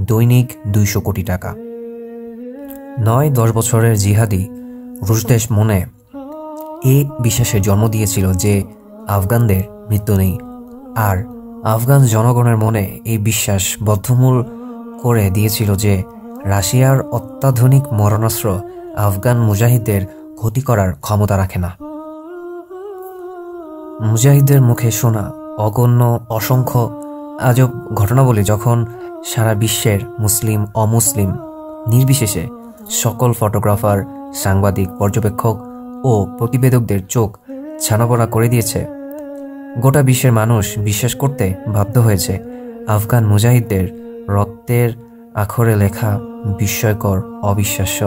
দৈনিক 200 কোটি টাকা। 9-10 বছরের জিহাদি রুশদেশ মনে এই বিশ্বাসের জন্ম দিয়েছিল যে আফগানদের মৃত্যু নেই, আর আফগান জনগণের মনে এই বিশ্বাস বদ্ধমূল করে দিয়েছিল যে রাশিয়ার অত্যাধুনিক মরণাস্ত্র আফগান মুজাহিদদের ক্ষতি করার ক্ষমতা রাখে না। মুজাহিদদের মুখে শোনা অগণ্য অসংখ্য আজব ঘটনাবলী যখন সারা বিশ্বের মুসলিম অমুসলিম নির্বিশেষে সকল ফটোগ্রাফার, সাংবাদিক, পর্যবেক্ষক ও প্রতিবেদকদের চোখ ছানাবড়া করে দিয়েছে, গোটা বিশ্বের মানুষ বিশ্বাস করতে বাধ্য হয়েছে আফগান মুজাহিদদের রক্তের আখরে লেখা বিস্ময়কর, অবিশ্বাস্য,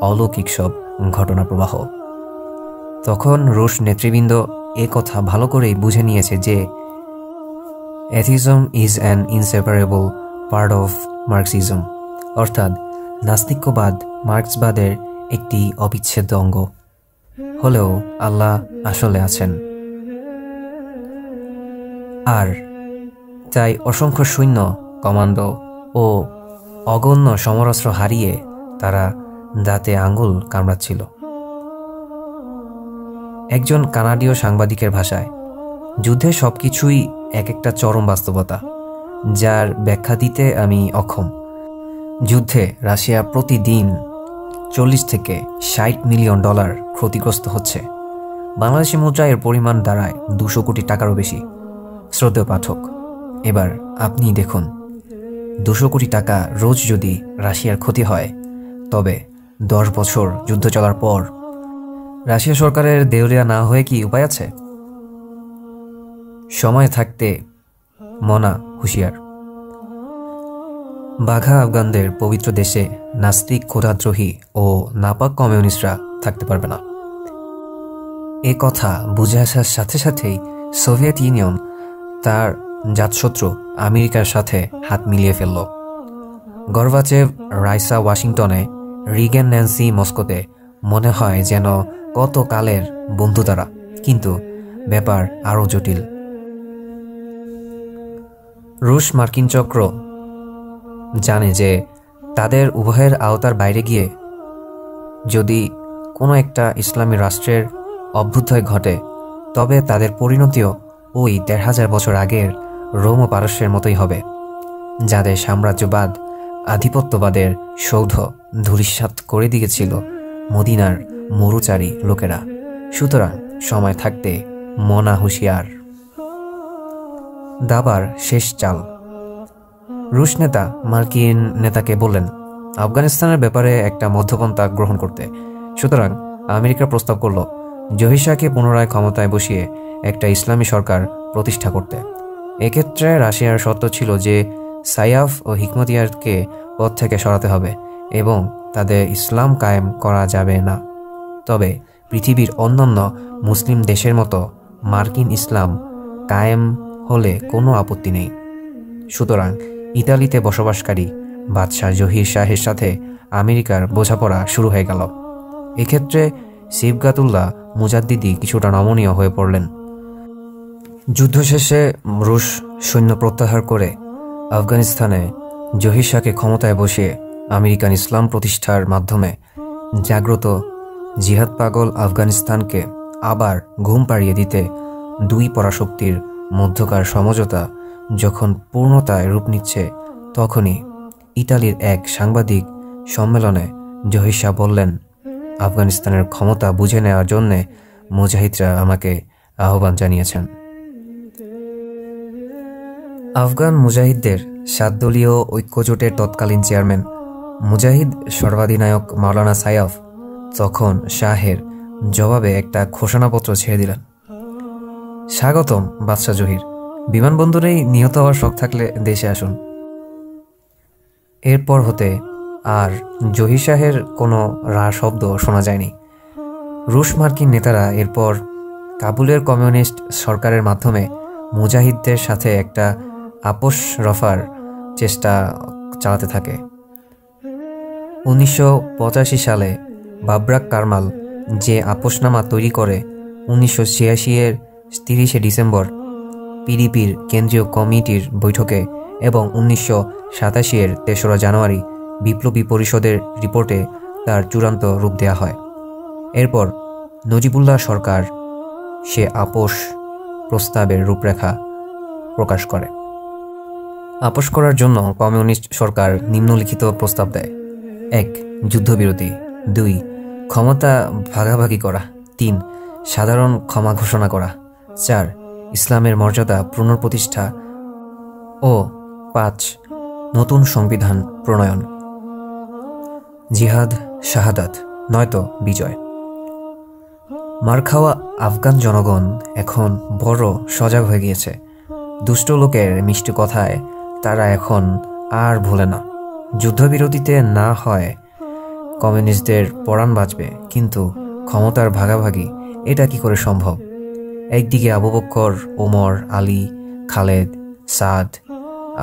অলৌকিক সব ঘটনা প্রবাহ। তখন রুশ নেতৃবৃন্দ এ কথা ভালো করেই বুঝে নিয়েছে যে atheism is an inseparable part of Marxism, অর্থাৎ নাস্তিক্যবাদ মার্ক্সবাদের একটি অবিচ্ছেদ্য অঙ্গ। হলেও আল্লাহ আসলে আছেন, আর তাই অসংখ্য সৈন্য, কমান্ডো ও অগণ্য সমরাস্ত্র হারিয়ে তারা দাঁতে আঙুল কামড়াচ্ছিল। একজন কানাডীয় সাংবাদিকের ভাষায়, যুদ্ধে সবকিছুই এক একটা চরম বাস্তবতা, যার ব্যাখ্যা দিতে আমি অক্ষম। যুদ্ধে রাশিয়া প্রতিদিন 40 থেকে 60 মিলিয়ন ডলার ক্ষতিগ্রস্ত হচ্ছে। বাংলাদেশি মুদ্রায় এর পরিমাণ দাঁড়ায় 200 কোটি টাকারও বেশি। শ্রদ্ধেয় পাঠক, এবার আপনি দেখুন, 200 কোটি টাকা রোজ যদি রাশিয়ার ক্ষতি হয়, তবে 10 বছর যুদ্ধ চলার পর রাশিয়া সরকারের দেউলিয়া না হয়ে কি উপায় আছে? সময় থাকতে মনা হুঁশিয়ার। বাঘা আফগানদের পবিত্র দেশে নাস্তিক, খোদাদ্রোহী ও নাপাক কমিউনিস্টরা থাকতে পারবে না। এ কথা বুঝে আসার সাথে সাথেই সোভিয়েত ইউনিয়ন তার জাতশত্রু আমেরিকার সাথে হাত মিলিয়ে ফেলল। গর্বাচেভ রাইসা ওয়াশিংটনে, রিগেন ন্যান্সি মস্কোতে, মনে হয় যেন কত কালের বন্ধু তারা, কিন্তু ব্যাপার আরও জটিল। রুশ মার্কিন চক্র জানে যে তাদের উভয়ের আওতার বাইরে গিয়ে যদি কোনো একটা ইসলামী রাষ্ট্রের অভ্যুদয় ঘটে, তবে তাদের পরিণতিও ওই 1500 বছর আগের রোম ও পারস্যের মতোই হবে, যাদের সাম্রাজ্যবাদ আধিপত্যবাদের সৌধ ধূলিসাৎ করে দিয়েছিল মদিনার মরুচারী লোকেরা। সুতরাং সময় থাকতে মনা হুঁশিয়ার। দাবার শেষ চাল। রুশ নেতা মার্কিন নেতাকে বললেন আফগানিস্তানের ব্যাপারে একটা মধ্যপন্থা গ্রহণ করতে। সুতরাং আমেরিকা প্রস্তাব করল জহির শাহকে পুনরায় ক্ষমতায় বসিয়ে একটা ইসলামী সরকার প্রতিষ্ঠা করতে। এক্ষেত্রে রাশিয়ার শর্ত ছিল যে সাইয়াফ ও হিকমতিয়ারকে পদ থেকে সরাতে হবে এবং তাদের ইসলাম কায়েম করা যাবে না। তবে পৃথিবীর অন্যান্য মুসলিম দেশের মতো মার্কিন ইসলাম কায়েম হলে কোনো আপত্তি নেই। সুতরাং ইতালিতে বসবাসকারী বাদশাহ জহির শাহের সাথে আমেরিকার বোঝাপড়া শুরু হয়ে গেল। এক্ষেত্রে সিবগাতুল্লাহ মুজাদ্দিদি কিছুটা নমনীয় হয়ে পড়লেন। যুদ্ধ শেষে রুশ সৈন্য প্রত্যাহার করে আফগানিস্তানে জহির শাহকে ক্ষমতায় বসিয়ে আমেরিকান ইসলাম প্রতিষ্ঠার মাধ্যমে জাগ্রত জিহাদ পাগল আফগানিস্তানকে আবার ঘুম পাড়িয়ে দিতে দুই পরাশক্তির মধ্যকার সমঝোতা যখন পূর্ণতায় রূপ নিচ্ছে, তখনই ইতালির এক সাংবাদিক সম্মেলনে জহির শাহ বললেন, আফগানিস্তানের ক্ষমতা বুঝে নেওয়ার জন্যে মুজাহিদরা আমাকে আহ্বান জানিয়েছেন। আফগান মুজাহিদদের 7 দলীয় ঐক্যজোটের তৎকালীন চেয়ারম্যান মুজাহিদ সর্বাধিনায়ক মাওলানা সাইয়াফ তখন শাহের জবাবে একটা ঘোষণাপত্র ছেড়ে দিলেন। স্বাগতম বাদশাহ জহির, বিমানবন্দরেই নিহত হওয়ার শখ থাকলে দেশে আসুন। এরপর হতে আর জহির শাহের কোনো রা শব্দ শোনা যায়নি। রুশ মার্কিন নেতারা এরপর কাবুলের কমিউনিস্ট সরকারের মাধ্যমে মুজাহিদদের সাথে একটা আপোষ রফার চেষ্টা চালাতে থাকে। 1985 সালে বাবরাক কারমাল যে আপোষনামা তৈরি করে 1986 এর 30 ডিসেম্বর পিডিপির কেন্দ্রীয় কমিটির বৈঠকে এবং 1987-এর 3রা জানুয়ারি বিপ্লবী পরিষদের রিপোর্টে তার চূড়ান্ত রূপ দেয়া হয়। এরপর নজিবুল্লাহ সরকার সে আপোষ প্রস্তাবের রূপরেখা প্রকাশ করে। আপোষ করার জন্য কমিউনিস্ট সরকার নিম্নলিখিত প্রস্তাব দেয়: 1. যুদ্ধবিরতি, 2. ক্ষমতা ভাগাভাগি করা, 3. সাধারণ ক্ষমা ঘোষণা করা, 4. ইসলামের মর্যাদা পুনঃপ্রতিষ্ঠা ও 5. নতুন সংবিধান প্রণয়ন। জিহাদ শাহাদাত নয়তো বিজয়। মার খাওয়া আফগান জনগণ এখন বড় সজাগ হয়ে গিয়েছে। দুষ্ট লোকের মিষ্টি কথায় তারা এখন আর ভোলে না। যুদ্ধবিরতিতে না হয় কমিউনিস্টদের পরাণ বাঁচবে, কিন্তু ক্ষমতার ভাগাভাগি এটা কি করে সম্ভব? একদিকে আবু বকর, ওমর, আলী, খালেদ, সাদ,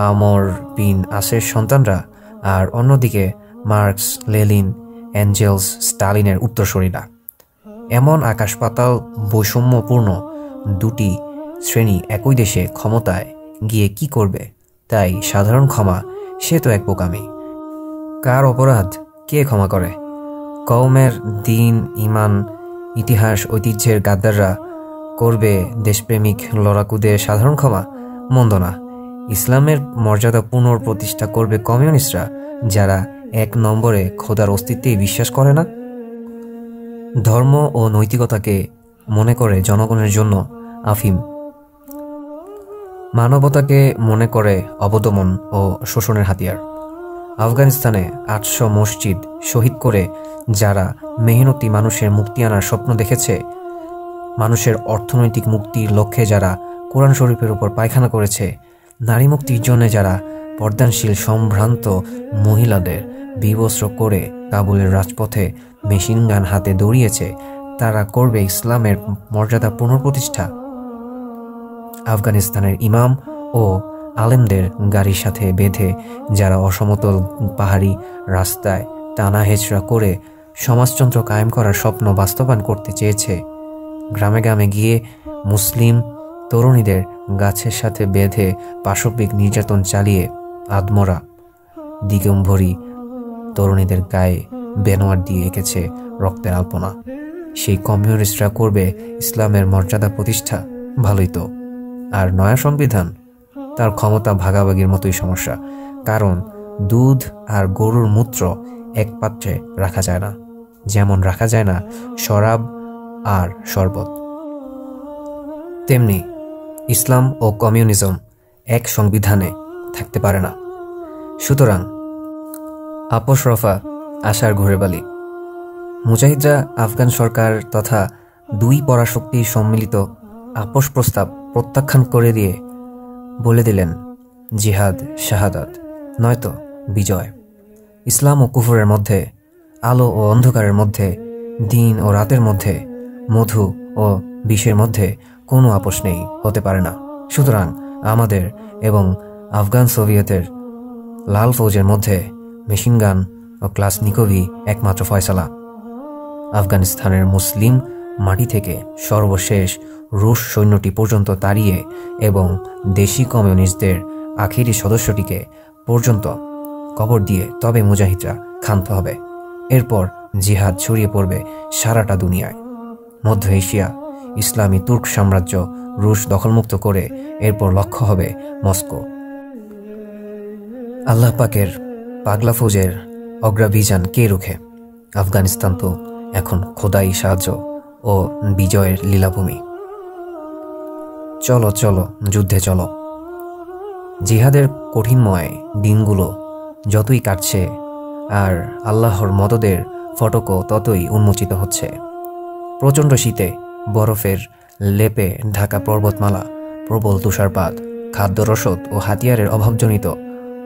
আমর বিন আসের সন্তানরা, আর অন্যদিকে মার্কস, লেনিন, এঞ্জেলস, স্টালিনের উত্তরসূরিরা। এমন আকাশ পাতাল বৈষম্যপূর্ণ দুটি শ্রেণী একই দেশে ক্ষমতায় গিয়ে কি করবে? তাই সাধারণ ক্ষমা সে তো এক বোকামি। কার অপরাধ কে ক্ষমা করে? কওমের দিন, ইমান, ইতিহাস, ঐতিহ্যের গাদ্দাররা করবে দেশপ্রেমিক লড়াকুদের সাধারণ ক্ষমা? মন্দ না। ইসলামের মর্যাদা পুনঃপ্রতিষ্ঠা করবে কমিউনিস্টরা, যারা 1 নম্বরে খোদার অস্তিত্বেই বিশ্বাস করে না, ধর্ম ও নৈতিকতাকে মনে করে জনগণের জন্য আফিম, মানবতাকে মনে করে অবদমন ও শোষণের হাতিয়ার। আফগানিস্তানে 800 মসজিদ শহীদ করে যারা মেহনতি মানুষের মুক্তি আনার স্বপ্ন দেখেছে, মানুষের অর্থনৈতিক মুক্তির লক্ষ্যে যারা কোরআন শরীফের উপর পায়খানা করেছে, নারী মুক্তির জন্য যারা পর্দানশীল সম্ভ্রান্ত মহিলাদের বিবস্ত্র করে কাবুলের রাজপথে মেশিনগান হাতে দৌড়িয়েছে, তারা করবে ইসলামের মর্যাদা পুনঃপ্রতিষ্ঠা। আফগানিস্তানের ইমাম ও আলেমদের গাড়ির সাথে বেঁধে যারা অসমতল পাহাড়ি রাস্তায় টানা হেঁচড়া করে সমাজতন্ত্র কায়েম করার স্বপ্ন বাস্তবায়ন করতে চেয়েছে, গ্রামে গ্রামে গিয়ে মুসলিম তরুণীদের গাছের সাথে বেঁধে পাশবিক নির্যাতন চালিয়ে আদমরা দিগম্বরী তরুণীদের গায়ে বেনোয়ার দিয়ে এঁকেছে রক্তের আলপনা, সেই কমিউনিস্টরা করবে ইসলামের মর্যাদা প্রতিষ্ঠা? ভালোই তো। আর নয়া সংবিধান, তার ক্ষমতা ভাগাভাগির মতোই সমস্যা, কারণ দুধ আর গরুর মূত্র এক পাত্রে রাখা যায় না, যেমন রাখা যায় না শরাব আর শরবত। তেমনি ইসলাম ও কমিউনিজম এক সংবিধানে থাকতে পারে না। সুতরাং আপোষ রফা আশার ঘুরে বালি। মুজাহিদরা আফগান সরকার তথা 2 পরাশক্তির সম্মিলিত আপোষ প্রস্তাব প্রত্যাখ্যান করে দিয়ে বলে দিলেন, জিহাদ শাহাদাত নয়তো বিজয়। ইসলাম ও কুফরের মধ্যে, আলো ও অন্ধকারের মধ্যে, দিন ও রাতের মধ্যে, মধু ও বিষের মধ্যে কোনো আপোষ নেই, হতে পারে না। সুতরাং আমাদের এবং আফগান সোভিয়েতের লাল ফৌজের মধ্যে মেশিনগান ও ক্লাসনিকোভি একমাত্র ফয়সালা। আফগানিস্তানের মুসলিম মাটি থেকে সর্বশেষ রুশ সৈন্যটি পর্যন্ত তাড়িয়ে এবং দেশি কমিউনিস্টদের আখেরি সদস্যটিকে পর্যন্ত কবর দিয়ে তবে মুজাহিদরা ক্ষান্ত হবে। এরপর জিহাদ ছড়িয়ে পড়বে সারাটা দুনিয়ায়। মধ্য এশিয়া, ইসলামী তুর্ক সাম্রাজ্য রুশ দখলমুক্ত করে এরপর লক্ষ্য হবে মস্কো। আল্লাহ পাকের পাগলা ফৌজের অগ্রাভিযান কে রুখে? আফগানিস্তান তো এখন খোদাই সাহায্য ও বিজয়ের লীলাভূমি। চলো চলো যুদ্ধে চলো। জিহাদের কঠিনময় দিনগুলো যতই কাটছে আর আল্লাহর মদদের ফটকও ততই উন্মোচিত হচ্ছে। প্রচণ্ড শীতে বরফের লেপে ঢাকা পর্বতমালা, প্রবল তুষারপাত, খাদ্য রসদ ও হাতিয়ারের অভাবজনিত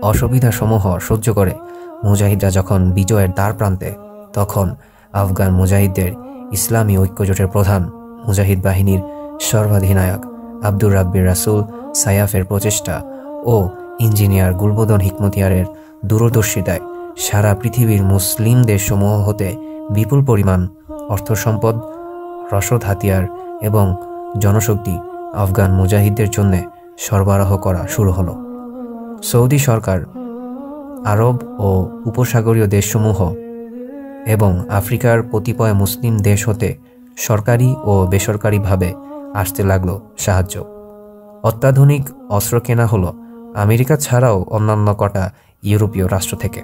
অসুবিধাসমূহ সহ্য করে মুজাহিদরা যখন বিজয়ের দ্বার প্রান্তে, তখন আফগান মুজাহিদদের ইসলামী ঐক্যজোটের প্রধান মুজাহিদ বাহিনীর সর্বাধিনায়ক আব্দুর রাব্বির রাসুল সায়াফের প্রচেষ্টা ও ইঞ্জিনিয়ার গুলবদন হিকমতিয়ারের দূরদর্শিতায় সারা পৃথিবীর মুসলিম দেশসমূহ হতে বিপুল পরিমাণ অর্থ সম্পদ, রসদ, হাতিয়ার এবং জনশক্তি আফগান মুজাহিদদের জন্য সরবরাহ করা শুরু হলো। সৌদি সরকার আরব ও উপসাগরীয় দেশসমূহ এবং আফ্রিকার কতিপয় মুসলিম দেশ হতে সরকারি ও বেসরকারিভাবে আসতে লাগলো সাহায্য। অত্যাধুনিক অস্ত্র কেনা হলো আমেরিকা ছাড়াও অন্যান্য কটা ইউরোপীয় রাষ্ট্র থেকে।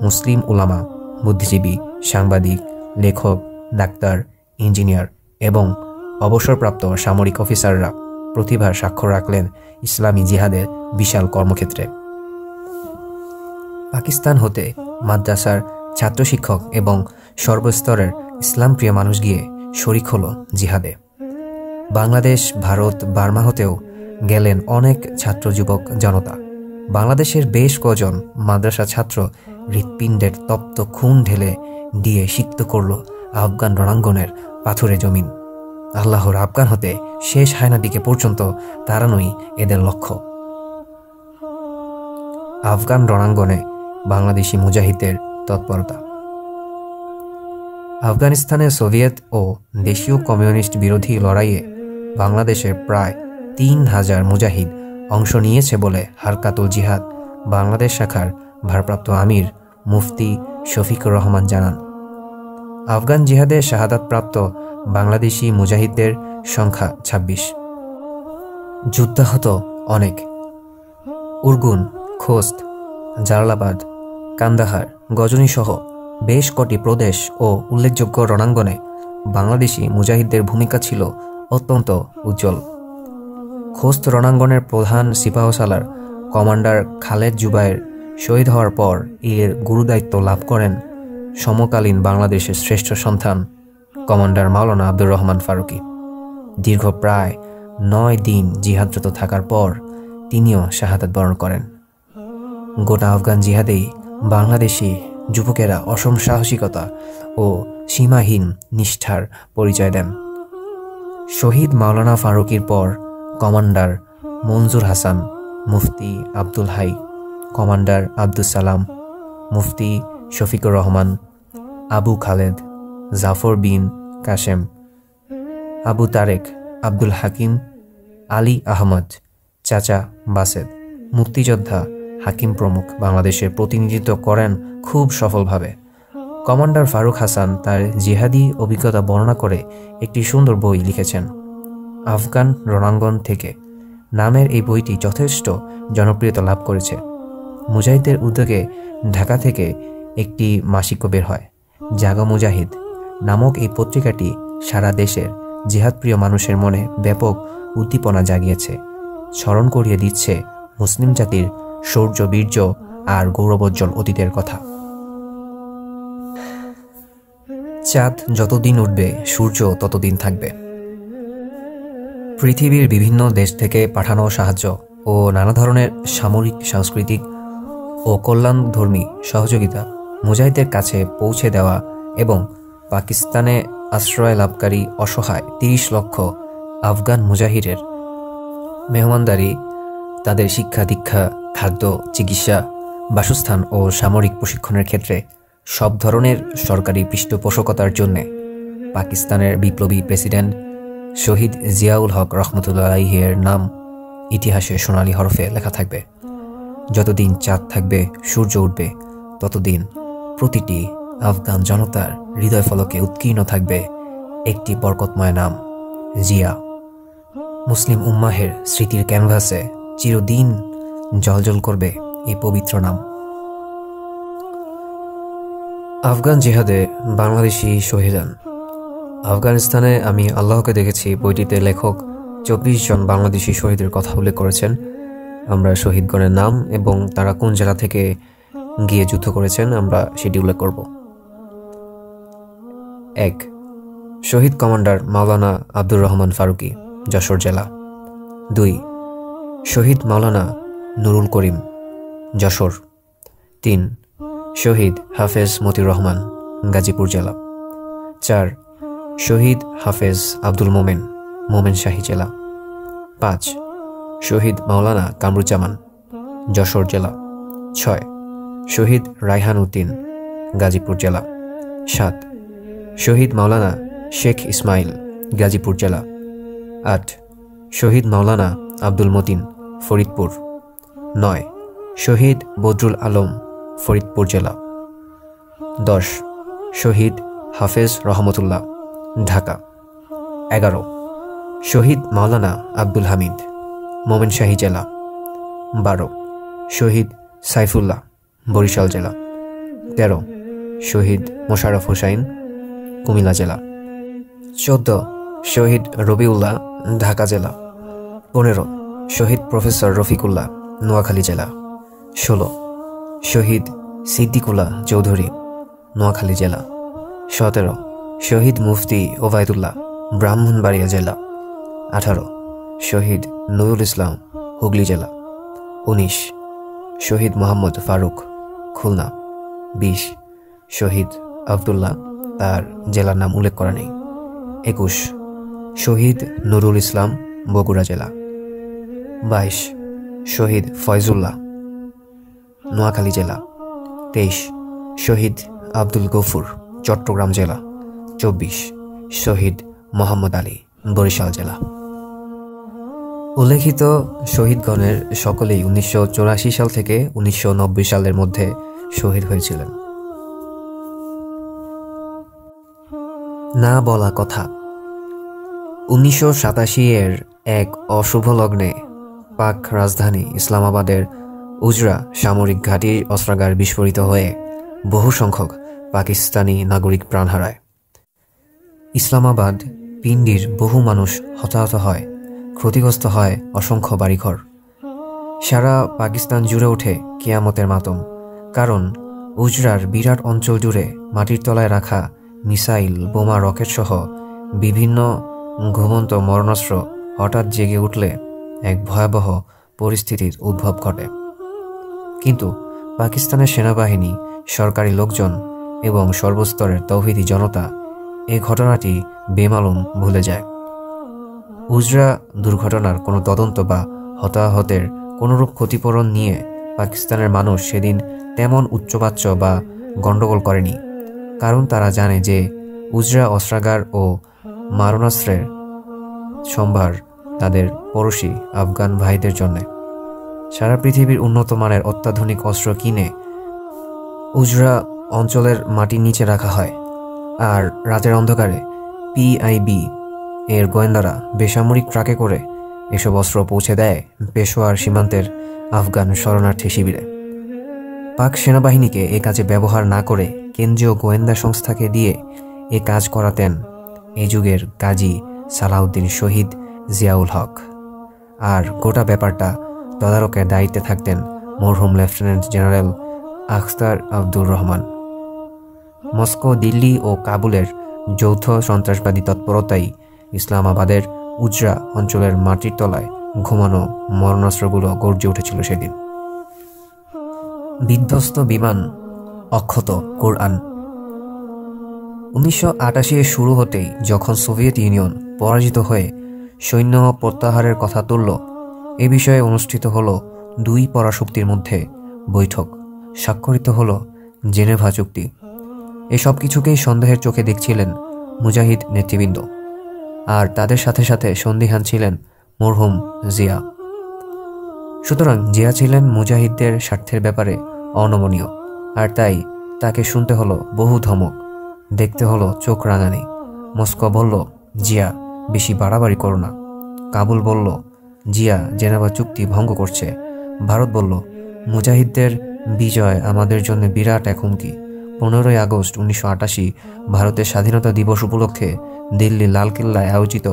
মুসলিম উলামা, বুদ্ধিজীবী, সাংবাদিক, লেখক, ডাক্তার, ইঞ্জিনিয়ার এবং অবসরপ্রাপ্ত সামরিক অফিসাররা প্রতিভার স্বাক্ষর রাখলেন ইসলামী জিহাদের বিশাল কর্মক্ষেত্রে। পাকিস্তান হতে মাদ্রাসার ছাত্র শিক্ষক এবং সর্বস্তরের ইসলামপ্রিয় মানুষ গিয়ে শরিক হলো জিহাদে। বাংলাদেশ, ভারত, বার্মা হতেও গেলেন অনেক ছাত্র যুবক জনতা। বাংলাদেশের বেশ কজন মাদ্রাসা ছাত্র হৃৎপিণ্ডের তপ্ত খুন ঢেলে দিয়ে সিক্ত করল আফগান রণাঙ্গনের পাথুরে জমিন। আল্লাহর আফগান হতে শেষ হায়নাটিকে পর্যন্ত তাড়ানোই এদের লক্ষ্য। আফগান রণাঙ্গনে বাংলাদেশি মুজাহিদদের তৎপরতা। আফগানিস্তানে সোভিয়েত ও দেশীয় কমিউনিস্ট বিরোধী লড়াইয়ে বাংলাদেশের প্রায় ৩,০০০ মুজাহিদ অংশ নিয়েছে বলে হারকাতুল জিহাদ বাংলাদেশ শাখার ভারপ্রাপ্ত আমির মুফতি শফিকুর রহমান জানান। আফগান জিহাদে শাহাদাতপ্রাপ্ত বাংলাদেশি মুজাহিদদের সংখ্যা ২৬। যুদ্ধাহত অনেক। উরগুন, খোস্ত, জালালাবাদ, কান্দাহার, গজনী সহ বেশ কটি প্রদেশ ও উল্লেখযোগ্য রণাঙ্গনে বাংলাদেশি মুজাহিদদের ভূমিকা ছিল অত্যন্ত উজ্জ্বল। খোস্ত রণাঙ্গনের প্রধান সিপাহসালার কমান্ডার খালেদ জুবায়ের শহীদ হওয়ার পর এর গুরুদায়িত্ব লাভ করেন সমকালীন বাংলাদেশের শ্রেষ্ঠ সন্তান কমান্ডার মাওলানা আব্দুর রহমান ফারুকী। দীর্ঘ প্রায় ৯ দিন জিহাদরত থাকার পর তিনিও শাহাদাত বরণ করেন। গোটা আফগান জিহাদেই বাংলাদেশি যুবকেরা অসম সাহসিকতা ও সীমাহীন নিষ্ঠার পরিচয় দেন। শহীদ মাওলানা ফারুকীর পর কমান্ডার মনজুর হাসান, মুফতি আব্দুল হাই, কমান্ডার আব্দুস সালাম, মুফতি শফিকুর রহমান, আবু খালেদ, জাফর বিন কাশেম, আবু তারেক, আব্দুল হাকিম, আলী আহমদ, চাচা বাসেদ, মুক্তিযোদ্ধা হাকিম প্রমুখ বাংলাদেশের প্রতিনিধিত্ব করেন খুব সফলভাবে। কমান্ডার ফারুক হাসান তার জিহাদি অভিজ্ঞতা বর্ণনা করে একটি সুন্দর বই লিখেছেন, আফগান রণাঙ্গন থেকে। নামের এই বইটি যথেষ্ট জনপ্রিয়তা লাভ করেছে। মুজাহিদদের উদ্যোগে ঢাকা থেকে একটি মাসিকও বের হয়। জাগো মুজাহিদ নামক এই পত্রিকাটি সারা দেশের জিহাদপ্রিয় মানুষের মনে ব্যাপক উদ্দীপনা জাগিয়েছে, স্মরণ করিয়ে দিচ্ছে মুসলিম জাতির শৌর্য, বীর্য আর গৌরবোজ্জ্বল অতীতের কথা। চাঁদ যতদিন উঠবে সূর্য ততদিন থাকবে। পৃথিবীর বিভিন্ন দেশ থেকে পাঠানো সাহায্য ও নানা ধরনের সামরিক, সাংস্কৃতিক ও কল্যাণধর্মী সহযোগিতা মুজাহিদদের কাছে পৌঁছে দেওয়া এবং পাকিস্তানে আশ্রয় লাভকারী অসহায় ৩০ লক্ষ আফগান মুজাহিদের মেহমানদারি, তাদের শিক্ষা দীক্ষা, খাদ্য, চিকিৎসা, বাসস্থান ও সামরিক প্রশিক্ষণের ক্ষেত্রে সব ধরনের সরকারি পৃষ্ঠপোষকতার জন্যে পাকিস্তানের বিপ্লবী প্রেসিডেন্ট শহীদ জিয়াউল হক রহমতুল্লাহ আলাইহির নাম ইতিহাসে সোনালী হরফে লেখা থাকবে। যতদিন চাঁদ থাকবে, সূর্য উঠবে, ততদিন প্রতিটি আফগান জনতার হৃদয় ফলকে উৎকীর্ণ থাকবে একটি বরকতময় নাম, জিয়া। মুসলিম উম্মাহের স্মৃতির ক্যানভাসে চিরদিন জ্বলজ্বল করবে এই পবিত্র নাম। আফগান জিহাদে বাংলাদেশি শহীদান। আফগানিস্তানে আমি আল্লাহকে দেখেছি বইটিতে লেখক ২৪ জন বাংলাদেশি শহীদের কথা উল্লেখ করেছেন। আমরা শহীদগণের নাম এবং তারা কোন জেলা থেকে গিয়ে যুদ্ধ করেছেন আমরা সেটি উল্লেখ করব। ১. শহীদ কমান্ডার মাওলানা আব্দুর রহমান ফারুকী, যশোর জেলা। ২. শহীদ মাওলানা নুরুল করিম, যশোর। ৩. শহীদ হাফেজ মতিউর রহমান, গাজীপুর জেলা। ৪. শহীদ হাফেজ আব্দুল মোমেন, মোমেনশাহী জেলা। ৫. শহীদ মাওলানা কামরুজ্জামান, যশোর জেলা। ৬. শহীদ রায়হান উদ্দিন, গাজীপুর জেলা। ৭. শহীদ মাওলানা শেখ ইসমাইল, গাজীপুর জেলা। ৮. শহীদ মাওলানা আব্দুল মতিন, ফরিদপুর। 9. শহীদ বদরুল আলম, ফরিদপুর জেলা। 10. শহীদ হাফেজ রহমতুল্লাহ, ঢাকা। 11. শহীদ মাওলানা আব্দুল হামিদ, ময়মনসিংহ জেলা। 12. শহীদ সাইফুল্লাহ, বরিশাল জেলা। 13. শহীদ মোশাররফ হোসাইন, কুমিল্লা জেলা। 14. শহীদ রবিউল্লাহ, ঢাকা জেলা। 15. শহীদ প্রফেসর রফিকুল্লাহ, নোয়াখালী জেলা। 16. শহীদ সিদ্দিকুল্লাহ চৌধুরী, নোয়াখালী জেলা। 17. শহীদ মুফতি ওবায়দুল্লাহ, ব্রাহ্মণবাড়িয়া জেলা। 18. শহীদ নুরুল ইসলাম, হুগলি জেলা। 19. শহীদ মোহাম্মদ ফারুক, খুলনা। 20. শহীদ আবদুল্লাহ, তার জেলার নাম উল্লেখ করা নেই। 21. শহীদ নুরুল ইসলাম, বগুড়া জেলা। 22. শহীদ ফয়জুল্লাহ, নোয়াখালী জেলা। 23. শহীদ আব্দুল গফুর, চট্টগ্রাম জেলা। 24. শহীদ মোহাম্মদ আলী, বরিশাল জেলা। উল্লেখিত শহীদগণের সকলেই 1984 সাল থেকে 1990 সালের মধ্যে শহীদ হয়েছিলেন। না বলা কথা। 1987 এক অশুভ লগ্নে পাক রাজধানী ইসলামাবাদের উজরা সামরিক ঘাঁটির অস্ত্রাগার বিস্ফোরিত হয়ে বহু সংখ্যক পাকিস্তানি নাগরিক প্রাণ হারায়। ইসলামাবাদ পিন্ডির বহু মানুষ হতাহত হয়, ক্ষতিগ্রস্ত হয় অসংখ্য বাড়িঘর। সারা পাকিস্তান জুড়ে ওঠে কিয়ামতের মাতম, কারণ উজরার বিরাট অঞ্চল জুড়ে মাটির তলায় রাখা মিসাইল, বোমা, রকেট সহ বিভিন্ন ঘুমন্ত মরণাস্ত্র হঠাৎ জেগে উঠলে এক ভয়াবহ পরিস্থিতির উদ্ভব ঘটে। কিন্তু পাকিস্তানের সেনাবাহিনী, সরকারি লোকজন এবং সর্বস্তরের তৌহিদি জনতা এই ঘটনাটি বেমালুম ভুলে যায়। উজরা দুর্ঘটনার কোনো তদন্ত বা হতাহতের কোনোরূপ ক্ষতিপূরণ নিয়ে পাকিস্তানের মানুষ সেদিন তেমন উচ্চবাচ্য বা গণ্ডগোল করেনি, কারণ তারা জানে যে উজরা অস্ত্রাগার ও মারণাস্ত্রের সম্ভার তাদের পড়োশি আফগান ভাইদের জন্যে। সারা পৃথিবীর উন্নত মানের অত্যাধুনিক অস্ত্র কিনে উজরা অঞ্চলের মাটির নিচে রাখা হয়, আর রাতের অন্ধকারে পিআইবি এর গোয়েন্দারা বেসামরিক ট্রাকে করে এসব অস্ত্র পৌঁছে দেয় পেশোয়ার সীমান্তের আফগান শরণার্থী শিবিরে। পাক সেনাবাহিনীকে এ কাজে ব্যবহার না করে কেন্দ্রীয় গোয়েন্দা সংস্থাকে দিয়ে এ কাজ করাতেন এই যুগের গাজী সালাউদ্দিন শহীদ জিয়াউল হক, আর গোটা ব্যাপারটা তদারকের দায়িত্বে থাকতেন মরহুম lieutenant general Akhtar Abdur Rahman. Moscow, Delhi ও কাবুলের যৌথ সন্ত্রাসবাদী তৎপরতাই ইসলামাবাদের উজরা অঞ্চলের মাটির তলায় ঘুমানো মরণাস্ত্রগুলো গর্জে উঠেছিল সেদিন। বিধ্বস্ত বিমান, অক্ষত কোরআন। 1988 শুরু হতেই যখন সোভিয়েত ইউনিয়ন পরাজিত হয়ে সৈন্য প্রত্যাহারের কথা তুলল, এ বিষয়ে অনুষ্ঠিত হল দুই পরাশক্তির মধ্যে বৈঠক, স্বাক্ষরিত হল জেনেভা চুক্তি। এসব কিছুকেই সন্দেহের চোখে দেখছিলেন মুজাহিদ নেতৃবৃন্দ, আর তাদের সাথে সাথে সন্দিহান ছিলেন মরহুম জিয়া। সুতরাং জিয়া ছিলেন মুজাহিদদের স্বার্থের ব্যাপারে অনমনীয়, আর তাই তাকে শুনতে হলো বহু ধমক, দেখতে হলো চোখ রাঙানি। মস্কো বলল, জিয়া বেশি বাড়াবাড়ি করো না। কাবুল বলল, জিয়া জেনেভা চুক্তি ভঙ্গ করছে। ভারত বলল, মুজাহিদদের বিজয় আমাদের জন্য বিরাট এক হুমকি। 15ই আগস্ট 1988 ভারতের স্বাধীনতা দিবস উপলক্ষে দিল্লি লালকেল্লায় আয়োজিত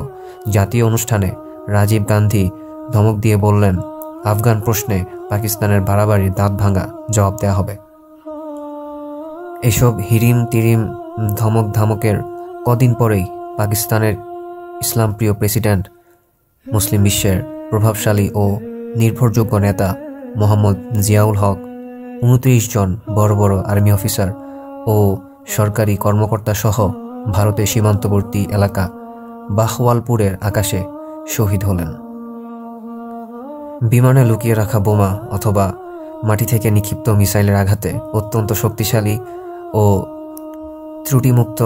জাতীয় অনুষ্ঠানে রাজীব গান্ধী ধমক দিয়ে বললেন, আফগান প্রশ্নে পাকিস্তানের বাড়াবাড়ির দাঁত ভাঙা জবাব দেয়া হবে। এসব হিরিম তিরিম ধমক ধামকের কদিন পরেই পাকিস্তানের ইসলামপ্রিয় প্রেসিডেন্ট, মুসলিম বিশ্বের প্রভাবশালী ও নির্ভরযোগ্য নেতা মোহাম্মদ জিয়াউল হক 29 জন বড় বড় আর্মি অফিসার ও সরকারি কর্মকর্তা সহ ভারতের সীমান্তবর্তী এলাকা বাহওয়ালপুরের আকাশে শহীদ হলেন। বিমানে লুকিয়ে রাখা বোমা অথবা মাটি থেকে নিক্ষিপ্ত মিসাইলের আঘাতে অত্যন্ত শক্তিশালী ও ত্রুটিমুক্ত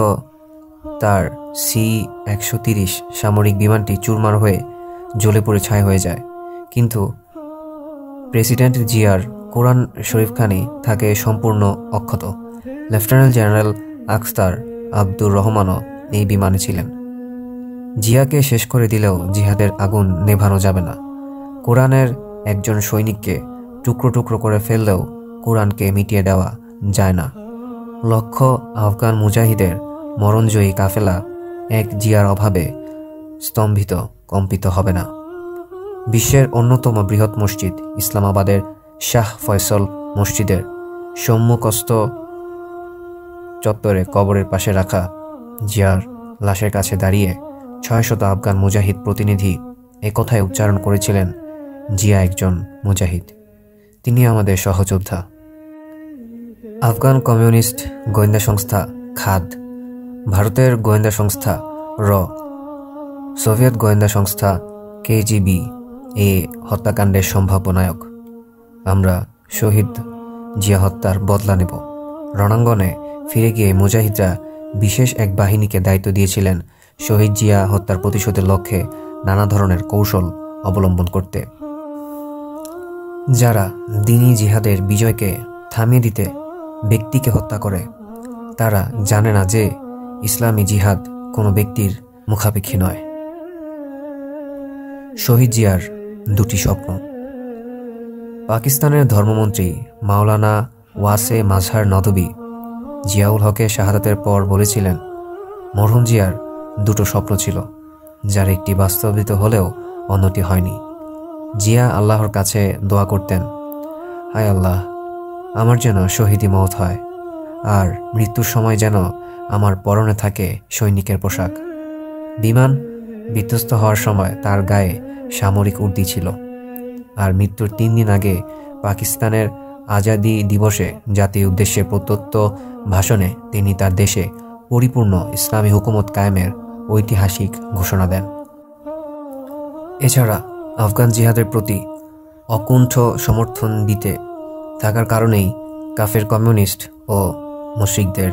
তার C-130 সামরিক বিমানটি চুরমার হয়ে জ্বলে পড়ে ছাই হয়ে যায়। কিন্তু প্রেসিডেন্ট জিয়ার কোরআন শরীফখানি থাকে সম্পূর্ণ অক্ষত। লেফটেন্যান্ট জেনারেল আখতার আব্দুর রহমানও এই বিমানে ছিলেন। জিয়াকে শেষ করে দিলেও জিহাদের আগুন নেভানো যাবে না। কোরআনের একজন সৈনিককে টুকরো টুকরো করে ফেললেও কোরআনকে মিটিয়ে দেওয়া যায় না। লক্ষ আফগান মুজাহিদের মরণজয়ী কাফেলা এক জিয়ার অভাবে স্তম্ভিত কম্পিত হবে না। বিশ্বের অন্যতম বৃহৎ মসজিদ ইসলামাবাদের শাহ ফয়সল মসজিদের সম্মুখস্থ চত্বরে কবরের পাশে রাখা জিয়ার লাশের কাছে দাঁড়িয়ে 600 আফগান মুজাহিদ প্রতিনিধি একথায় উচ্চারণ করেছিলেন, জিয়া একজন মুজাহিদ, তিনি আমাদের সহযোদ্ধা। আফগান কমিউনিস্ট গোয়েন্দা সংস্থা খাদ, ভারতের গোয়েন্দা সংস্থা র, সোভিয়েত গোয়েন্দা সংস্থা কেজিবি এ হত্যাকাণ্ডের সম্ভাব্য নায়ক। আমরা শহীদ জিয়া হত্যার বদলা নেব। রণাঙ্গনে ফিরে গিয়ে মুজাহিদরা বিশেষ এক বাহিনীকে দায়িত্ব দিয়েছিলেন শহীদ জিয়া হত্যার প্রতিশোধের লক্ষ্যে নানা ধরনের কৌশল অবলম্বন করতে। যারা দ্বীনি জিহাদের বিজয়কে থামিয়ে দিতে ব্যক্তিকে হত্যা করে, তারা জানে না যে ইসলামী জিহাদ কোনো ব্যক্তির মুখাপেক্ষী নয়। শহীদ জিয়ার দুটি স্বপ্ন। পাকিস্তানের ধর্মমন্ত্রী মাওলানা ওয়াসে মাজহার নদভী জিয়াউল হকের শাহাদাতের পর বলেছিলেন, মরহুম জিয়ার দুটো স্বপ্ন ছিল, যার একটি বাস্তবায়িত হলেও অন্যটি হয়নি। জিয়া আল্লাহর কাছে দোয়া করতেন, হায় আল্লাহ, আমার যেন শহীদি মওত হয়, আর মৃত্যুর সময় যেন আমার পরনে থাকে সৈনিকের পোশাক। বিমান বিধ্বস্ত হওয়ার সময় তার গায়ে সামরিক উর্দি ছিল, আর মৃত্যুর 3 দিন আগে পাকিস্তানের আজাদি দিবসে জাতির উদ্দেশ্যে প্রদত্ত ভাষণে তিনি তার দেশে পরিপূর্ণ ইসলামী হুকুমত কায়েমের ঐতিহাসিক ঘোষণা দেন। এছাড়া আফগান জিহাদের প্রতি অকুণ্ঠ সমর্থন দিতে থাকার কারণেই কাফের কমিউনিস্ট ও মুশরিকদের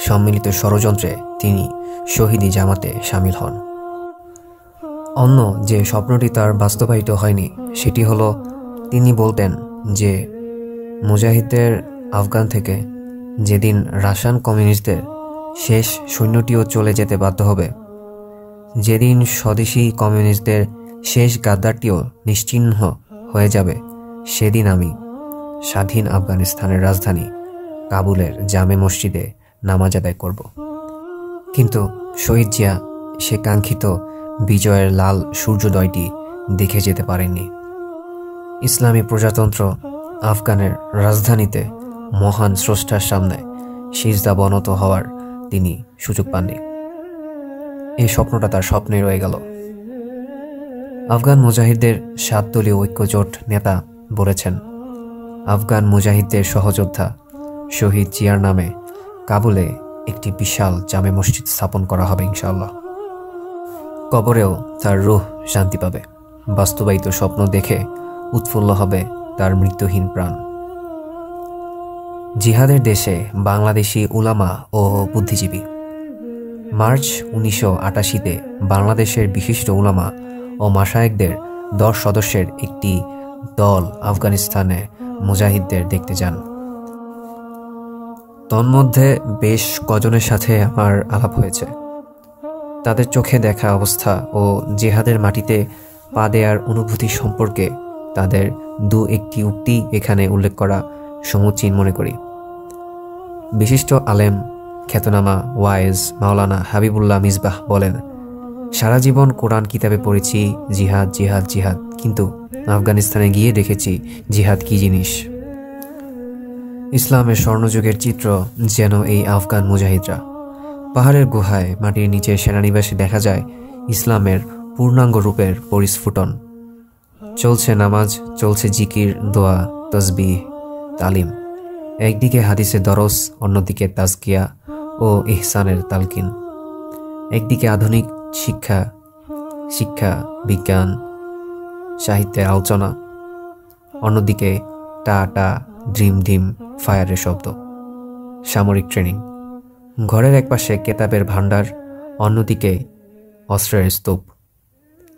সম্মিলিত ষড়যন্ত্রে তিনি শহীদি জামাতে শামিল হন। অন্য যে স্বপ্নটি তার বাস্তবায়িত হয়নি সেটি হলো, তিনি বলতেন যে মুজাহিদদের আফগান থেকে যেদিন রাশিয়ান কমিউনিস্টদের শেষ সৈন্যটিও চলে যেতে বাধ্য হবে, যেদিন স্বদেশী কমিউনিস্টদের শেষ গাদ্দারটিও নিশ্চিহ্ন হয়ে যাবে, সেদিন আমি স্বাধীন আফগানিস্তানের রাজধানী কাবুলের জামে মসজিদে নামাজ আদায় করব। কিন্তু শহীদ জিয়া সে কাঙ্ক্ষিত বিজয়ের লাল সূর্যোদয়টি দেখে যেতে পারেননি। ইসলামী প্রজাতন্ত্র আফগানের রাজধানীতে মহান স্রষ্টার সামনে সিজদা বনত হওয়ার তিনি সুযোগ পাননি। এই স্বপ্নটা তার স্বপ্নে রয়ে গেল। আফগান মুজাহিদদের 7 দলীয় ঐক্যজোট নেতা বলেছেন, আফগান মুজাহিদদের সহযোদ্ধা শহীদ জিয়ার নামে কাবুলে একটি বিশাল জামে মসজিদ স্থাপন করা হবে ইনশাআল্লাহ। কবরেও তার রূহ শান্তি পাবে। বাস্তবায়িত স্বপ্ন দেখে উৎফুল্ল হবে তার মৃত্যুহীন প্রাণ। জিহাদের দেশে বাংলাদেশি উলামা ও বুদ্ধিজীবী। মার্চ 1988-তে বাংলাদেশের বিশিষ্ট উলামা ও মাশায়েখদের 10 সদস্যের একটি দল আফগানিস্তানে মুজাহিদদের দেখতে যান। তন্মধ্যে বেশ কজনের সাথে আমার আলাপ হয়েছে। তাদের চোখে দেখা অবস্থা ও জিহাদের মাটিতে পা দেওয়ার অনুভূতি সম্পর্কে তাদের 2-1টি উক্তি এখানে উল্লেখ করা সমীচীন মনে করি। বিশিষ্ট আলেম খ্যাতনামা ওয়াইজ মাওলানা হাবিবুল্লাহ মিসবাহ বলেন, সারা জীবন কোরআন কিতাবে পড়েছি জিহাদ জিহাদ জিহাদ, কিন্তু আফগানিস্তানে গিয়ে দেখেছি জিহাদ কি জিনিস। ইসলামের স্বর্ণযুগের চিত্র যেন এই আফগান মুজাহিদরা। পাহাড়ের গুহায় মাটির নিচে সেনানিবাসে দেখা যায় ইসলামের পূর্ণাঙ্গ রূপের পরিস্ফুটন। চলছে নামাজ, চলছে জিকির, দোয়া, তসবিহ, তালিম। একদিকে হাদিসের দরস, অন্যদিকে তাজকিয়া ও ইহসানের তালকিন। একদিকে আধুনিক শিক্ষা বিজ্ঞান সাহিত্যের আলোচনা, অন্যদিকে টা টা ড্রিম ঢিম ফায়ারের শব্দ। সামরিক ট্রেনিং। ঘরের একপাশে কেতাবের ভাণ্ডার, অন্যদিকে অস্ত্রের স্তূপ।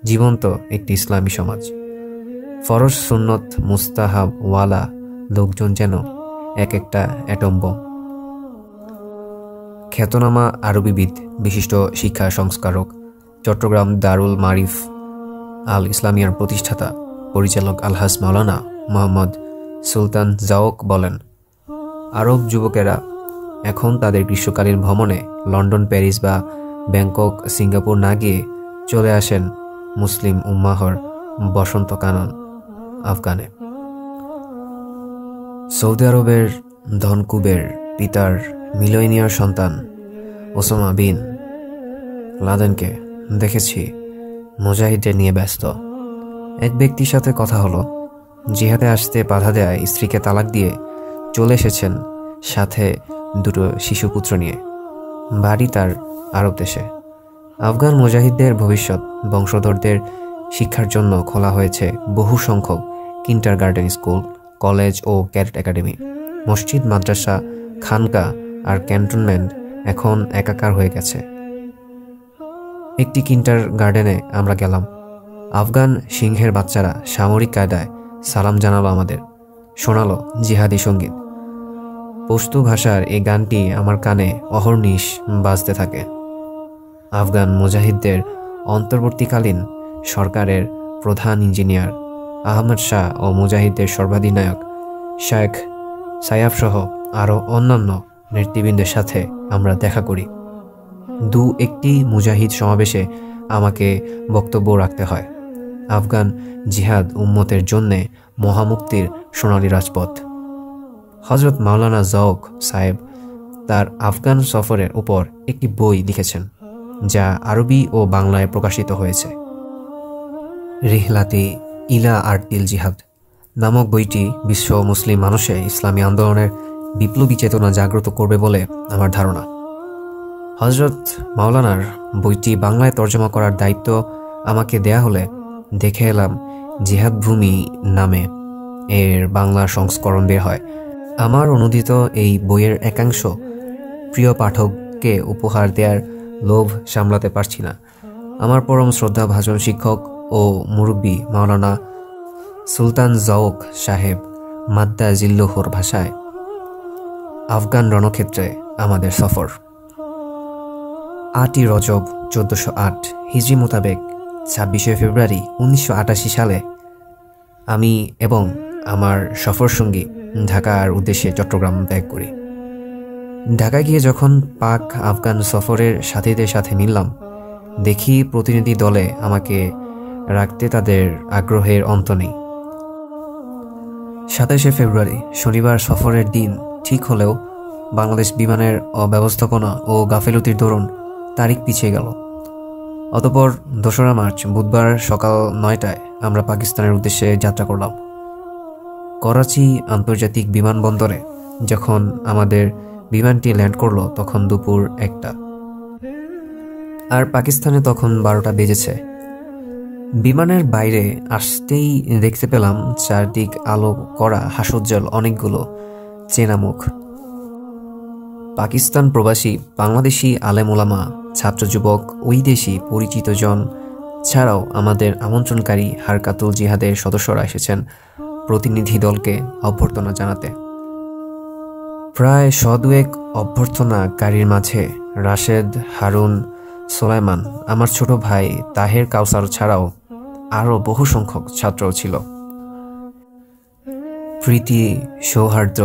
জীবন্ত একটি ইসলামী সমাজ। ফরজ সুন্নত মুস্তাহাব ওয়ালা লোকজন যেন এক একটা অ্যাটম বোম। খ্যাতনামা আরবিবিদ, বিশিষ্ট শিক্ষা সংস্কারক, চট্টগ্রাম দারুল মারিফ আল ইসলামিয়ার প্রতিষ্ঠাতা পরিচালক আলহাজ মাওলানা মোহাম্মদ সুলতান জাওক বলেন, আরব যুবকেরা এখন তাদের গ্রীষ্মকালীন ভ্রমণে লন্ডন, প্যারিস বা ব্যাংকক, সিঙ্গাপুর না গিয়ে চলে আসেন মুসলিম উম্মাহর বসন্ত কানন আফগানে। সৌদি আরবের ধনকুবের পিতার মিলিয়নিয়ার সন্তান ওসামা বিন লাদেনকে দেখেছি মুজাহিদদের নিয়ে ব্যস্ত। এক ব্যক্তির সাথে কথা হলো, জিহাদে আসতে বাধা দেয় স্ত্রীকে তালাক দিয়ে চলে এসেছেন সাথে দুটো শিশুপুত্র নিয়ে। বাড়ি তার আরব দেশে। আফগান মুজাহিদদের ভবিষ্যৎ বংশধরদের শিক্ষার জন্য খোলা হয়েছে বহু সংখ্যক কিন্ডারগার্টেন স্কুল, কলেজ ও ক্যাডেট একাডেমি। মসজিদ, মাদ্রাসা, খানকা আর ক্যান্টনমেন্ট এখন একাকার হয়ে গেছে। একটি কিন্ডারগার্টেনে আমরা গেলাম। আফগান সিংহের বাচ্চারা সামরিক কায়দায় সালাম জানালো আমাদের, শোনালো জিহাদি সঙ্গীত। পশতু ভাষার এই গানটি আমার কানে অহর্নিশ বাজতে থাকে। আফগান মুজাহিদদের অন্তর্বর্তীকালীন সরকারের প্রধান ইঞ্জিনিয়ার আহমদ শাহ ও মুজাহিদদের সর্বাধিনায়ক শেখ সায়াফ সহ আরও অন্যান্য নেতৃবৃন্দের সাথে আমরা দেখা করি। একটি মুজাহিদ সমাবেশে আমাকে বক্তব্য রাখতে হয়। আফগান জিহাদ উম্মতের জন্যে মহামুক্তির সোনালী রাজপথ। হজরত মাওলানা জাওক সাহেব তার আফগান সফরের উপর একটি বই লিখেছেন, যা আরবি ও বাংলায় প্রকাশিত হয়েছে। রিহলাতি ইলা আরদিল জিহাদ নামক বইটি বিশ্ব মুসলিম মানুষে ইসলামী আন্দোলনের বিপ্লবী চেতনা জাগ্রত করবে বলে আমার ধারণা। হজরত মাওলানার বইটি বাংলায় তর্জমা করার দায়িত্ব আমাকে দেয়া হলে দেখে এলাম জিহাদ ভূমি নামে এর বাংলা সংস্করণ বের হয়। আমার অনুদিত এই বইয়ের একাংশ প্রিয় পাঠককে উপহার দেওয়ার লোভ সামলাতে পারছি না। আমার পরম শ্রদ্ধাভাজন শিক্ষক ও মুরব্বী মাওলানা সুলতান জাওক সাহেব মাদ্দা জিল্লুহর ভাষায়, আফগান রণক্ষেত্রে আমাদের সফর। 8ই রজব 1408 হিজরি মোতাবেক 26শে ফেব্রুয়ারি 1988 সালে আমি এবং আমার সফরসঙ্গী ঢাকার উদ্দেশ্যে চট্টগ্রাম ত্যাগ করি। ঢাকায় গিয়ে যখন পাক আফগান সফরের সাথীদের সাথে মিললাম, দেখি প্রতিনিধি দলে আমাকে রাখতে তাদের আগ্রহের অন্ত নেই। 27শে ফেব্রুয়ারি শনিবার সফরের দিন ঠিক হলেও বাংলাদেশ বিমানের অব্যবস্থাপনা ও গাফেলতির দরুন তারিখ পিছিয়ে গেল। অতঃপর 2রা মার্চ বুধবার সকাল 9টায় আমরা পাকিস্তানের উদ্দেশ্যে যাত্রা করলাম। করাচি আন্তর্জাতিক বিমানবন্দরে যখন আমাদের বিমানটি ল্যান্ড করলো তখন দুপুর 1টা, আর পাকিস্তানে তখন 12টা বেজেছে। বিমানের বাইরে আসতেই দেখতে পেলাম চারদিক আলো করা হাস্যোজ্জ্বল অনেকগুলো চেনা মুখ। পাকিস্তান প্রবাসী বাংলাদেশি আলেম ওলামা, ছাত্র যুবক, ওই দেশি পরিচিত জন ছাড়াও আমাদের আমন্ত্রণকারী হারকাতুল জিহাদের সদস্যরা এসেছেন প্রতিনিধি দলকে অভ্যর্থনা জানাতে। প্রায় 100 অভ্যর্থনাকারীর মাঝে রাশেদ, হারুন, সোলাইমান, আমার ছোট ভাই তাহের কাউসার ছাড়াও আরও বহু সংখ্যক ছাত্র ছিল। প্রীতি, সৌহার্দ্য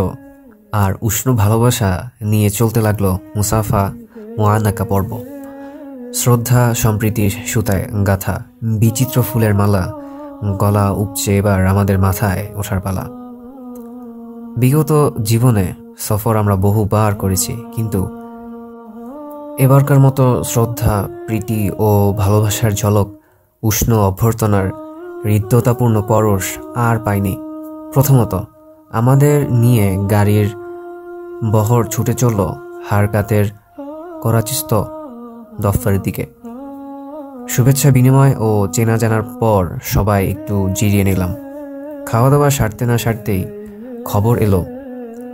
আর উষ্ণ ভালোবাসা নিয়ে চলতে লাগলো মুসাফা মুআনাকা পর্ব। শ্রদ্ধা সম্প্রীতির সুতায় গাথা বিচিত্র ফুলের মালা গলা উপচে এবার আমাদের মাথায় ওঠার পালা। বিগত জীবনে সফর আমরা বহুবার করেছি, কিন্তু এবারকার মতো শ্রদ্ধা, প্রীতি ও ভালোবাসার ঝলক, উষ্ণ অভ্যর্থনার হৃদ্যতাপূর্ণ পরশ আর পাইনি। প্রথমত আমাদের নিয়ে গাড়ির বহর ছুটে চলল হারকাতের করাচিস্থ দফতরের দিকে। শুভেচ্ছা বিনিময় ও চেনা জানার পর সবাই একটু জিরিয়ে নিলাম। খাওয়া দাওয়া সারতে না সারতেই খবর এলো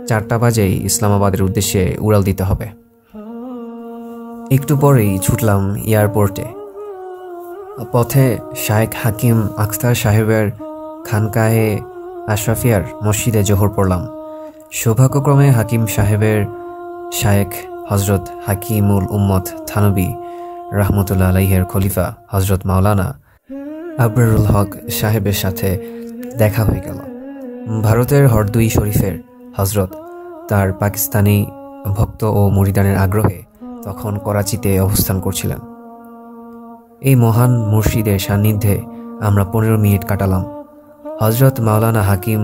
4টা বাজেই ইসলামাবাদের উদ্দেশ্যে উড়াল দিতে হবে। একটু পরেই ছুটলাম এয়ারপোর্টে। পথে শায়েখ হাকিম আখতার সাহেবের খানকাহে আশরাফিয়ার মসজিদে জোহর পড়লাম। সৌভাগ্যক্রমে হাকিম সাহেবের শায়েখ হজরত হাকিমুল উম্মত থানবী রাহমতুল্লাহ আলাইহের খলিফা হজরত মাওলানা আবরারুল হক সাহেবের সাথে দেখা হয়ে গেল। ভারতের হরদুই শরীফের হজরত তার পাকিস্তানি ভক্ত ও মুরিদানের আগ্রহে তখন করাচিতে অবস্থান করছিলেন। এই মহান মুর্শিদের সান্নিধ্যে আমরা 15 মিনিট কাটালাম। হজরত মাওলানা হাকিম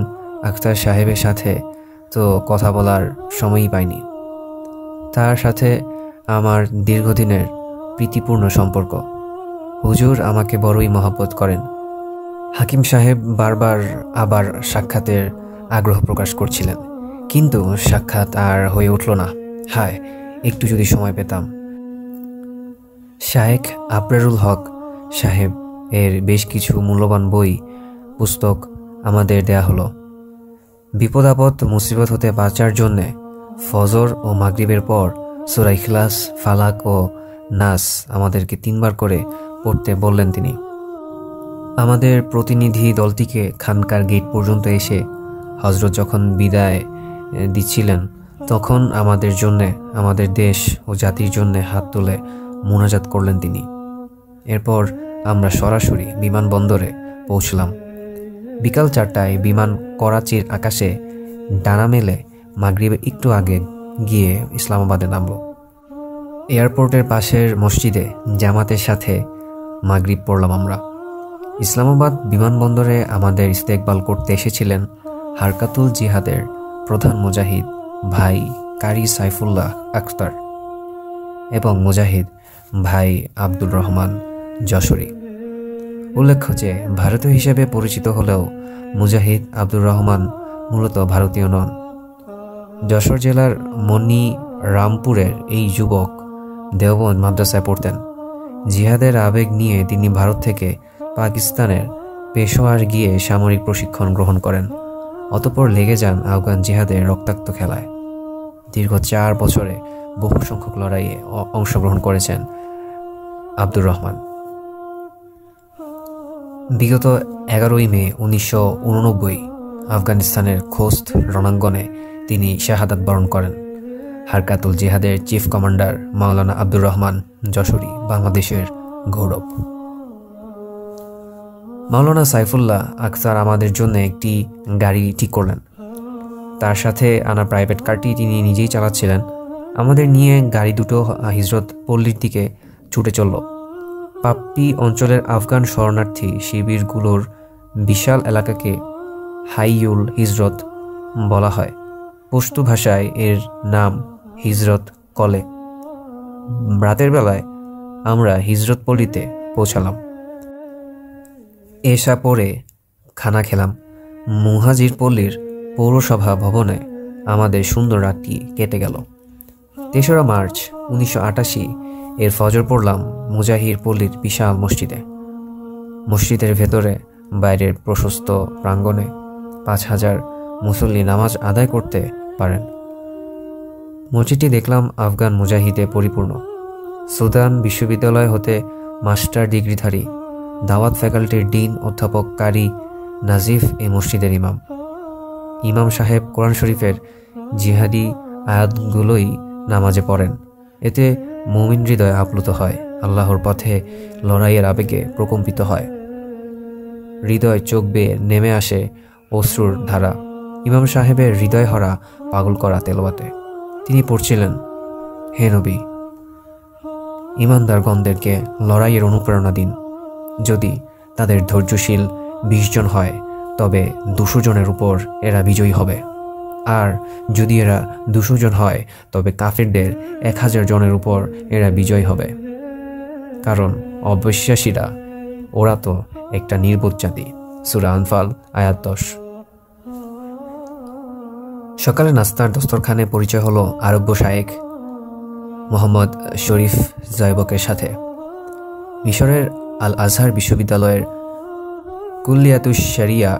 আখতার সাহেবের সাথে তো কথা বলার সময়ই পাইনি। তার সাথে আমার দীর্ঘদিনের প্রীতিপূর্ণ সম্পর্ক। হুজুর আমাকে বড়ই মহব্বত করেন। হাকিম সাহেব বারবার আবার সাক্ষাতের আগ্রহ প্রকাশ করছিলেন, কিন্তু সাক্ষাৎ আর হয়ে উঠল না। হায়, একটু যদি সময় পেতাম। শায়েখ আবরারুল হক সাহেব এর বেশ কিছু মূল্যবান বই পুস্তক আমাদের দেয়া হলো। বিপদ আপদ মুসিবত হতে বাঁচার জন্যে ফজর ও মাগরিবের পর সূরা ইখলাস, ফালাক ও নাস আমাদেরকে 3 বার করে পড়তে বললেন তিনি। আমাদের প্রতিনিধি দলটিকে খানকার গেট পর্যন্ত এসে হজরত যখন বিদায় দিচ্ছিলেন, তখন আমাদের জন্যে, আমাদের দেশ ও জাতির জন্যে হাত তুলে মুনাজাত করলেন তিনি। এরপর আমরা সরাসরি বিমানবন্দরে পৌঁছলাম। বিকাল 4টায় বিমান করাচির আকাশে ডানা মেলে মাগরিবের একটু আগে গিয়ে ইসলামাবাদে নামল। এয়ারপোর্টের পাশের মসজিদে জামাতের সাথে মাগরিব পড়লাম আমরা। ইসলামাবাদ বিমানবন্দরে আমাদের ইস্তেকবাল করতে এসেছিলেন হারকাতুল জিহাদের প্রধান মুজাহিদ ভাই কারি সাইফুল্লাহ আখতার এবং মুজাহিদ ভাই আব্দুর রহমান যশোরী। উল্লেখ্য যে ভারতীয় হিসেবে পরিচিত হলেও মুজাহিদ আব্দুর রহমান মূলত ভারতীয় নন। যশোর জেলার মনিরামপুরের এই যুবক দেওবন্দ মাদ্রাসায় পড়তেন। জিহাদের আবেগ নিয়ে তিনি ভারত থেকে পাকিস্তানের পেশোয়ার গিয়ে সামরিক প্রশিক্ষণ গ্রহণ করেন। অতঃপর লেগে যান আফগান জিহাদের রক্তাক্ত খেলায়। দীর্ঘ 4 বছরে বহু সংখ্যক লড়াইয়ে অংশগ্রহণ করেছেন আব্দুর রহমান। বিগত 11ই মে 1989 আফগানিস্তানের খোস্ত রণাঙ্গনে তিনি শাহাদাত বরণ করেন। হারকাতুল জিহাদের চিফ কমান্ডার মাওলানা আব্দুর রহমান যশোরী বাংলাদেশের গৌরব। মাওলানা সাইফুল্লাহ আখতার আমাদের জন্য একটি গাড়ি ঠিক করলেন। তার সাথে আনা প্রাইভেট কারটি তিনি নিজেই চালাচ্ছিলেন। আমাদের নিয়ে গাড়ি দুটো হিজরত পল্লীর দিকে ছুটে চলল। পাপ্পি অঞ্চলের আফগান শরণার্থী শিবিরগুলোর বিশাল এলাকাকে হাইউল হিজরত বলা হয়। পশতু ভাষায় এর নাম হিজরত কলে। রাতের বেলায় আমরা হিজরত পল্লীতে পৌঁছালাম। এশা পরে খানা খেলাম। মুহাজির পল্লীর পৌরসভা ভবনে আমাদের সুন্দর রাতটি কেটে গেল। 3রা মার্চ 1988 এর ফজর পড়লাম মুজাহির পল্লীর বিশাল মসজিদে। মসজিদের ভেতরে বাইরের প্রশস্ত প্রাঙ্গণে 5000 মুসল্লি নামাজ আদায় করতে পারেন। মসজিদটি দেখলাম আফগান মুজাহিদে পরিপূর্ণ। সুদান বিশ্ববিদ্যালয় হতে মাস্টার ডিগ্রিধারী দাওয়াত ফ্যাকাল্টির ডিন অধ্যাপক কারি নাজিফ এই মসজিদের ইমাম। ইমাম সাহেব কোরআন শরীফের জিহাদি আয়াতগুলোই নামাজে পড়েন। এতে মুমিন হৃদয় আপ্লুত হয়, আল্লাহর পথে লড়াইয়ের আবেগে প্রকম্পিত হয়। হৃদয় চোখ বেয়ে নেমে আসে অশ্রুর ধারা। ইমাম সাহেবের হৃদয় হরা পাগল করা তেলাওয়াতে তিনি পড়ছিলেন, হে নবী, ইমানদারগণদেরকে লড়াইয়ের অনুপ্রেরণা দিন। যদি তাদের ধৈর্যশীল 20 জন হয়, তবে 200 জনের উপর এরা বিজয়ী হবে। আর যদি এরা 200 জন হয়, তবে কাফিরদের 1000 জনের উপর এরা বিজয়ী হবে। কারণ অবিশ্বাসীরা, ওরা তো একটা নির্বোধ জাতি। সূরা আনফাল আয়াত 10। সকালে নাস্তার দস্তরখানে পরিচয় হলো আরব্য শায়েখ মোহাম্মদ শরীফ জয়বকের সাথে। মিশরের আল আজহার বিশ্ববিদ্যালয়ের কুল্লিয়াতুশ শরিয়া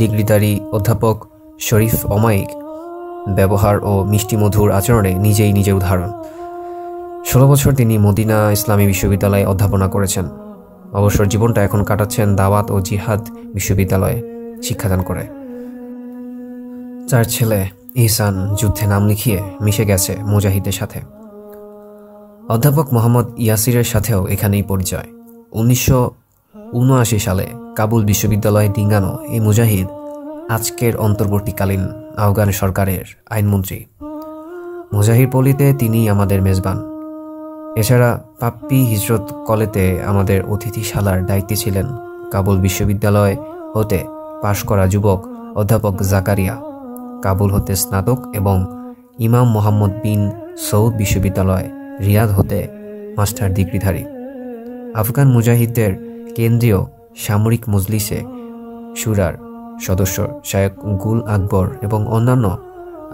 ডিগ্রিধারী অধ্যাপক শরীফ অমায়িক ব্যবহার ও মিষ্টি মধুর আচরণে নিজেই নিজের উদাহরণ। 16 বছর তিনি মদিনা ইসলামী বিশ্ববিদ্যালয়ে অধ্যাপনা করেছেন। অবসর জীবনটা এখন কাটাচ্ছেন দাওয়াত ও জিহাদ বিশ্ববিদ্যালয়ে। শিক্ষাদান করে। 4 ছেলে ইহসান যুদ্ধে নাম লিখিয়ে মিশে গেছে মুজাহিদের সাথে। অধ্যাপক মোহাম্মদ ইয়াসিরের সাথেও এখানেই পরিচয়। 1979 সালে কাবুল বিশ্ববিদ্যালয়ে ডিঙ্গানো এই মুজাহিদ আজকের অন্তর্বর্তীকালীন আফগান সরকারের আইনমন্ত্রী। মুজাহির পল্লীতে তিনি আমাদের মেজবান। এছাড়া পাপ্পি হিজরত কলেতে আমাদের অতিথিশালার দায়িত্বে ছিলেন কাবুল বিশ্ববিদ্যালয় হতে পাশ করা যুবক অধ্যাপক জাকারিয়া, কাবুল হতে স্নাতক, এবং ইমাম মোহাম্মদ বিন সৌদ বিশ্ববিদ্যালয় রিয়াদ হতে মাস্টার ডিগ্রিধারী। আফগান মুজাহিদদের কেন্দ্রীয় সামরিক মজলিসে শুরার সদস্য শায়খ গুল আকবর এবং অন্যান্য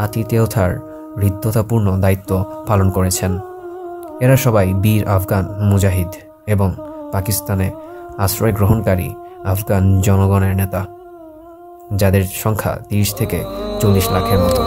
আতিথেয়তার হৃদ্যতাপূর্ণ দায়িত্ব পালন করেছেন। এরা সবাই বীর আফগান মুজাহিদ এবং পাকিস্তানে আশ্রয় গ্রহণকারী আফগান জনগণের নেতা, যাদের সংখ্যা 30 থেকে 40 লাখের মতো।